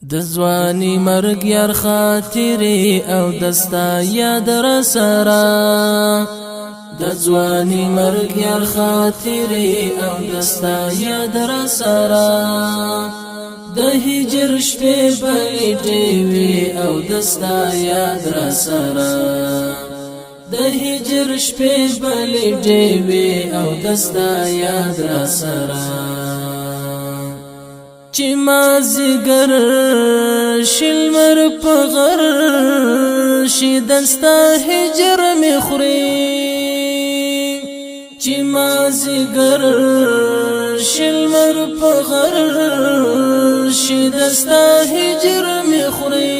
د ځواني مرګ یار خاطرې او دستا یاد را سره د ځواني مرګ یار خاطرې او دستا یاد را سره د هجر شپې بلې وي او دستا یاد را سره د هجر شپې بلې وي او دستا یاد را سره چې مازیګر شلمر په غر شي دستا هجر می خوري چې مازیګر شلمر په غر شي دستا هجر می خوري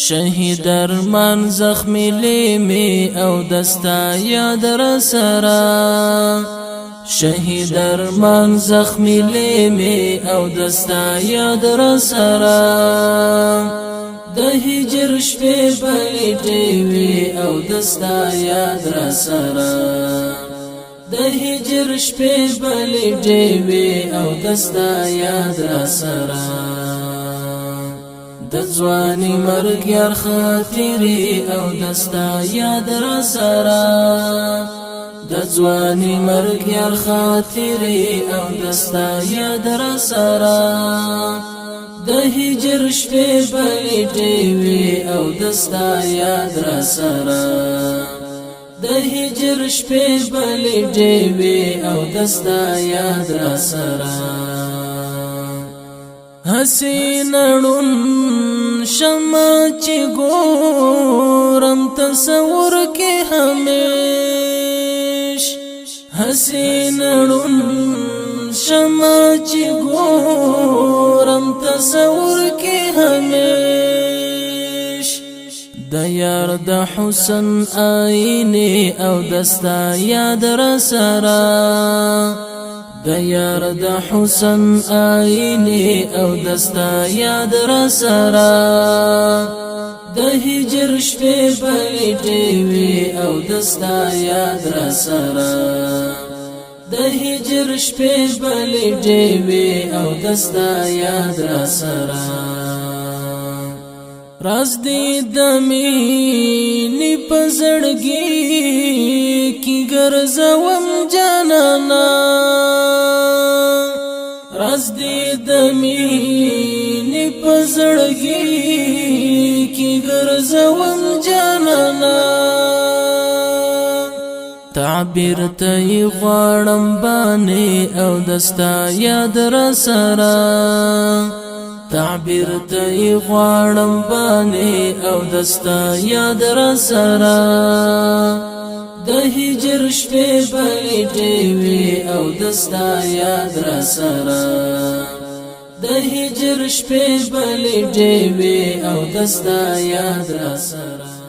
شهید ارمان زخمی لیمی او دستا یاد را سره شهید ارمان زخمی لیمی او دستا یاد را سره د هجر شپې بلې وي او دستا یاد را سره د هجر شپې بلې وي او دستا یاد را سره د ځواني مرګ یار خاطرې او دستا یاد را سره د ځواني مرګ یار خاطرې او دستا یاد را سره د هجر شپې بلې وي او دستا یاد را سره د هجر شپې بلې وي او دستا یاد را سره حسین ړون شمع چې ګورم تصور کې همیش حسین ړون شمع چې ګورم تصور کې همیش د یار د حسن آینه او دستا یاد را سره د یار د حسن آینه او دستا یاد را سره د هجر شپې بلې وي او دستا یاد را سره د هجر شپې بلې وي او دستا یاد را سره راز دې د مینې په زړګي کې ګرځوم جانانا راز دې د مینې په زړګي کې ګرځوم جانانا تعبیر ته غواړم باندې او دستا یاد را سره تعبیر ته غواړم باندې او دستا یاد را سره د هجر شپې بلې وي او دستا یاد را سره د هجر شپې بلې وي او دستا یاد را سره